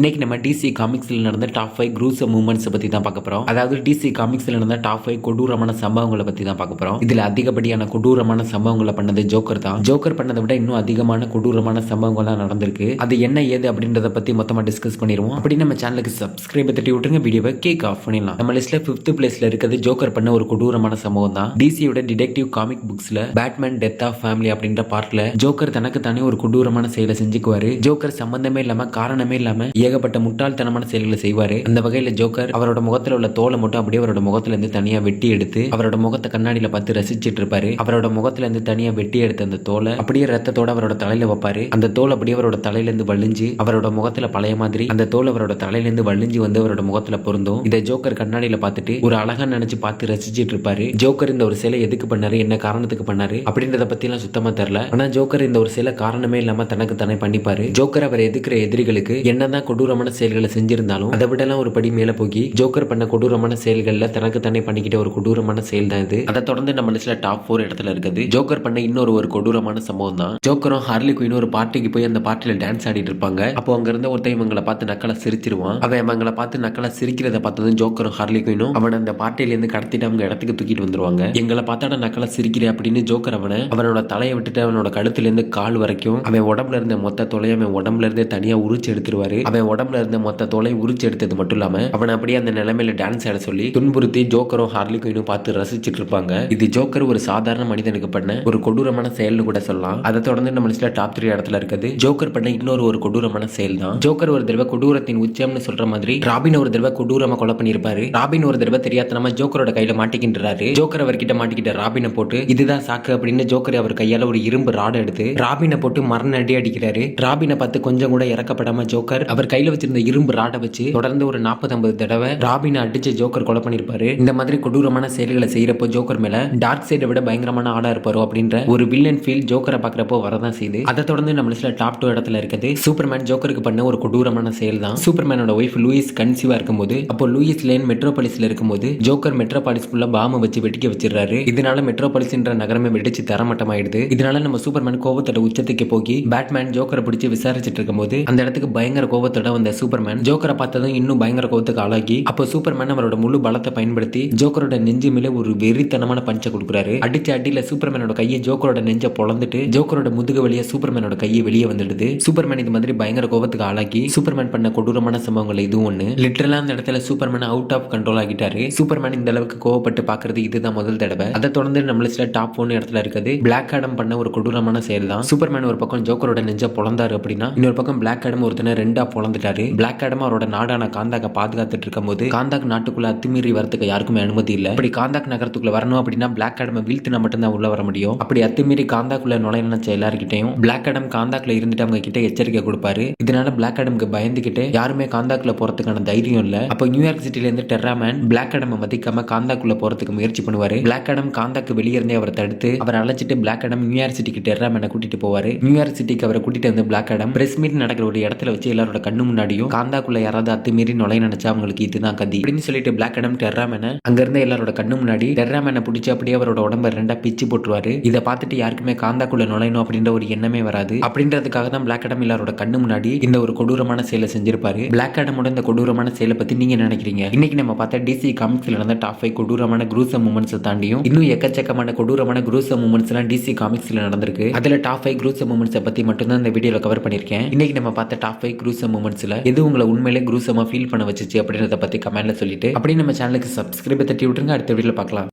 இன்னைக்கு நம்ம டிசி காமிக்ஸ்ல நடந்த டாப் 5 குரூசம் மூமெண்ட்ஸ் பத்தி தான் பார்க்க போறோம். அதாவது டிசி காமிக்ஸ்ல நடந்த டாப் 5 கொடூரமான சம்பவங்களை பத்தி தான் பார்க்க போறோம். இதுல அதிகப்படியான கொடூரமான சம்பவங்களை பண்ணது ஜோக்கர் தான். ஜோக்கர் பண்ணதை விட இன்னும் அதிகமான கொடூரமான சம்பவங்கள்லாம் நடந்திருக்கு. அது என்ன ஏது அப்படின்றத பத்தி மொத்தமா டிஸ்கஸ் பண்ணிடுவோம். அப்படி நம்ம சேனலுக்கு சப்ஸ்கிரைப் தட்டி விட்டுருங்க, வீடியோவை கேக் ஆஃப் பண்ணிடலாம். நம்ம லிஸ்ட்ல 5th பிளேஸ்ல இருக்கிறது ஜோக்கர் பண்ண ஒரு கொடூரமான சம்பவம் தான். டிசியோட டிடெக்டிவ் காமிக் புக்ஸ்ல பேட்மேன் டெத் ஆஃப் ஃபேமிலி அப்படின்ற பார்ட்ல ஜோக்கர் தனக்கு தானே ஒரு கொடூரமான செயலை செஞ்சுக்குவாரு. ஜோக்கர் சம்பந்தமே இல்லாம காரணமே இல்லாம ஏகப்பட்ட முட்டாள்தனமான செயல்களை செய்வாரு. அந்த வகையில ஜோக்கர் அவரோட முகத்துல உள்ள தோலை மட்டும் அப்படியே அவரோட முகத்துல இருந்து தனியா வெட்டி எடுத்து அவரோட முகத்தை கண்ணாடியில பார்த்து ரசிச்சிட்டு இருப்பாரு. அவரோட முகத்துல இருந்து தனியா வெட்டி எடுத்த அந்த தோலை அப்படியே ரத்தத்தோட அவரோட தலையில வைப்பாரு. அந்த தோல் அப்படியே அவரோட தலையில இருந்து வலிஞ்சு அவரோட முகத்துல பழைய மாதிரி அந்த தோல் அவரோட தலையில இருந்து வலிஞ்சு வந்து அவரோட முகத்துல பொருந்தும். இதை ஜோக்கர் கண்ணாடியில பார்த்துட்டு ஒரு அழகா நினைச்சு பார்த்து ரசிச்சிட்டு இருப்பாரு. ஜோக்கர் இந்த ஒரு சிலை எதுக்கு பண்ணாரு, என்ன காரணத்துக்கு பண்ணாரு அப்படின்றத பத்தி எல்லாம் சுத்தமா தெரியல. ஆனா ஜோக்கர் இந்த ஒரு சிலை காரணமே இல்லாம தனக்கு தானே பண்ணிப்பாரு. ஜோக்கர் அவர் எதிர்க்கிற எதிரிகளுக்கு என்னதான் கொடூரமான செயல்களை செஞ்சிருந்தாலும் அதை விடலாம் ஒரு படி மேல போய் ஜோக்கர் பண்ண கொடூரமான செயல்கள்ல தனக்கு தானே பண்ணிக்கிட்ட ஒரு கொடூரமான செயல் தான் இது. அதை தொடர்ந்து நம்ம லிஸ்ட்ல டாப் 4 இடத்துல இருக்குது. ஜோக்கர் பண்ண இன்னொரு கொடூரமான சம்பவம் தான். ஜோக்கரும் ஹார்லி குயினும் ஒரு பார்ட்டிக்கு போய் அந்த பார்ட்டில டான்ஸ் ஆடிட்டு இருப்பாங்க. அப்போ அங்க இருந்த ஒருத்தன் இவங்களை பார்த்து நக்கலா சிரிச்சிருவான். அவன் இவங்களை பார்த்து நக்கலா சிரிக்கிறத பார்த்ததும் ஜோக்கரும் ஹார்லி குயினும் அவன் அந்த பார்ட்டில இருந்து கடத்திட்டு அவங்க இடத்துக்கு தூக்கிட்டு வந்துருவாங்க. எங்களை பார்த்தாட நக்கலா சிரிக்கிற அப்படின்னு ஜோக்கர் அவனோட தலையை விட்டுட்டு அவனோட கழுத்துல இருந்து கால் வரைக்கும் அவன் உடம்புல இருந்த மொத்த தொலையை அவன் உடம்புல இருந்தே தனியா உரிச்சு எடுத்துருவாரு. அவன் உடம்புல இருந்த மொத்த தோலை உரிச்சு எடுத்தது மட்டும் இல்லாம அவன் அப்படியே அந்த நிலைமையில டான்ஸ் ஆட சொல்லி துன்புறுத்தி ஜோக்கரும் ஹார்லி குயினும் பார்த்து ரசிச்சிட்டு இருப்பாங்க. இது ஜோக்கர் ஒரு சாதாரண மனிதனுக்கு பண்ண ஒரு கொடூரமான செயல்னு கூட சொல்லலாம். அதை தொடர்ந்து நம்ம லிஸ்ட்ல டாப் 3 இடத்துல இருக்குது. ஜோக்கர் பண்ண இன்னொரு கொடூரமான செயல் தான். ஜோக்கர் ஒரு தடவை கொடூரத்தின் உச்சம்னு சொல்ற மாதிரி ராபின் ஒரு தடவை கொடூரமா கொலை பண்ணிருப்பாரு. ராபின் ஒரு தடவை தெரியாதனமா ஜோக்கரோட கையில மாட்டிக்கின்றாரு. ஜோக்கர் அவர்கிட்ட மாட்டிக்கிட்ட ராபினை போட்டு இதுதான் சாக்கு அப்படின்னு ஜோக்கர் அவர் கையால ஒரு இரும்பு ராட் எடுத்து ராபினை போட்டு மரண அடி அடிக்கிறாரு. ராபினை பார்த்து கொஞ்சம் கூட இறக்கப்படாம ஜோக்கர் அவர் கையில வச்சிருந்த இரும்பு ராடை வச்சு தொடர்ந்து ஒரு 40-50 தடவை ராபினை அடிச்சு ஜோக்கர் கொலை பண்ணிருப்பாரு. இந்த மாதிரி கொடூரமான செயல்களை செய்யறப்போ ஜோக்கர் மேல டார்க் சைடை விட பயங்கரமான ஆளா இருப்பாரோ அப்படின்ற ஒரு வில்லன் ஃபீல் ஜோக்கரை பாக்குறப்போ வரதான் செய்யுது. அதை தொடர்ந்து நம்ம லிஸ்ட்ல டாப் 2 இடத்துல இருக்குது. சூப்பர்மேன் ஜோக்கருக்கு பண்ண ஒரு கொடூரமான செயல் தான். சூப்பர்மேனோட ஒய்ஃப் லூயிஸ் கன்சீவா இருக்கும்போது அப்போ லூயிஸ் லேன் மெட்ரோபாலிஸ்ல இருக்கும்போது ஜோக்கர் மெட்ரோபாலிஸ் ஃபுல்லா பாம்பை வச்சு வெடிக்க வச்சிடறாரு. இதனால மெட்ரோபாலிஸ்ன்ற நகரமே வெடிச்சு தரமட்டமாயிடுது. இதனால நம்ம சூப்பர்மேன் கோபத்தோட உச்சத்துக்கு போய் பேட்மேன் ஜோக்கரை பிடிச்சு விசாரிச்சுட்டு இருக்கும்போது அந்த இடத்துக்கு பயங்கர கோபத்தோட வந்த சூப்பர்மேன் ஜோக்கரை பார்த்ததும் இன்னும் பயங்கர கோபத்துக்கு ஆளாகி அப்போ சூப்பர்மேன் அவரோட முழு பலத்தை பயன்படுத்தி ஜோக்கரோட நெஞ்சு மேல ஒரு வெறித்தனமான பஞ்சை கொடுக்குறாரு. அடிச்ச அடியில சூப்பர்மேனோட கையை ஜோக்கரோட நெஞ்ச பொளந்துட்டு ஜோக்கரோட முதுகு வழியா சூப்பர்மேனோட கையை வெளியே வந்துடுது. சூப்பர்மேன் இது மாதிரி பயங்கர கோபத்துக்கு ஆளாக்கி சூப்பர்மேன் பண்ண கொடூரமான சம்பவங்கள் இது ஒண்ணு. லிட்டரலா அந்த இடத்துல சூப்பர்மேன் அவுட் ஆஃப் கண்ட்ரோல் ஆகிட்டாரு. சூப்பர்மேன் இந்த அளவுக்கு கோவப்பட்டு பாக்குறது இதுதான் முதல் தடவை. அதை தொடர்ந்து நம்ம லிஸ்ட்ல டாப் 1 இடத்துல இருக்குது. பிளாக் ஆடம் பண்ண ஒரு கொடூரமான செயல் தான். சூப்பர்மேன் ஒரு பக்கம் ஜோக்கரோட நெஞ்ச பொளந்தாரு அப்படின்னா இன்னொரு பக்கம் பிளாக் ஆடம் ஒருத்தனை ரெண்டா பொளந்துட்டாரு. பிளாக் ஆடம் அவரோட நாடான காந்தாக்க பாதுகாத்துட்டு இருக்கும் போது காந்தாக் நாட்டுக்குள்ள அத்துமீறி வரதுக்கு யாருக்குமே அனுமதி இல்ல. அப்படி காந்தாக் நகரத்துக்குள்ள வரணும் அப்படின்னா பிளாக் ஆடம் வீழ்த்தினா மட்டும்தான் உள்ள வர முடியும். அப்படி அத்துமீறி காந்தாக்குள்ள நுழைய நினைச்ச எல்லார்கிட்டையும் பிளாக் ஆடம் காந்தாக்குள்ள இருந்துட்டு அவங்க கிட்ட எச்சரிக்கை கொடுப்பாரு. இதனால பிளாக் ஆடம்க்கு பயந்துகிட்டு யாருமே காந்தாக்குள்ள போறதுக்கான தைரியம் இல்ல. அப்போ நியூயார்க் சிட்டில இருந்து டெர்ராமேன் பிளாக் ஆடம் மதிக்காம காந்தாக்குள்ள போறதுக்கு முயற்சி பண்ணுவாரு. பிளாக் ஆடம் காந்தாக்கு வெளியே இருந்தே அவரை தடுத்து அவரை அழைச்சிட்டு பிளாக் ஆடம் நியூயார்க் சிட்டிக்கு டெர்ராமேனை கூட்டிட்டு போவாரு. நியூயார்க் சிட்டிக்கு அவரை கூட்டிட்டு வந்து பிளாக் ஆடம் பிரஸ் மீட் நடக்கிற ஒரு இடத்துல வச்சு எல்லாரோட கண்ணு முன்னாடியும் காந்தாக்குள்ள யாராவது அத்துமீறி நுழைய நினைச்சா அவங்களுக்கு இதுதான் கதி அப்படின்னு சொல்லிட்டு பிளாக் ஆடம் டெர்ராமேனை அங்க இருந்த எல்லாரோட கண்ணு முன்னாடி டெர்ராமேனை பிடிச்சி அப்படியே அவரோட உடம்ப ரெண்டா பிச்சு போட்டுருவாரு. இதை பார்த்துட்டு யாருக்குமே காந்தாக்குள்ள நுழையணும் அப்படின்ற ஒரு எண்ணமே வராது. அப்படின்றதுக்காக தான் பிளாக் ஆடம் எல்லாரோட கண்ணு முன்னாடி இந்த ஒரு கொடூரமான செயலை செஞ்சிருப்பாரு. பிளாக் ஆடமோட இந்த கொடூரமான செயலை பத்தி நீங்க நினைக்கிறீங்க? இன்னைக்கு நம்ம பார்த்த டிசி காமிக்ஸ்ல நடந்த டாப் 5 கொடூரமான குரூசம் மூமெண்ட்ஸ் தாண்டியும் இன்னும் எக்கச்சக்கமான கொடூரமான குரூசம் மூமெண்ட்ஸ் எல்லாம் டிசி காமிக்ஸ்ல நடந்திருக்கு. அதுல டாப் 5 குரூசம் மூமெண்ட்ஸ் பத்தி மட்டும் தான் இந்த வீடியோல கவர் பண்ணிருக்கேன். இன்னைக்கு நம்ம பார்த்த டாப் 5 குரூசம் மூமெண்ட்ஸ்ல எது உங்களை உண்மையிலே குரூசமா ஃபீல் பண்ண வச்சுச்சு அப்படின்றத பத்தி கமெண்ட்ல சொல்லிட்டு அப்படியே நம்ம சேனலுக்கு சப்ஸ்கிரைப் தட்டி விட்டுருங்க. அடுத்த வீடியோல பார்க்கலாம்.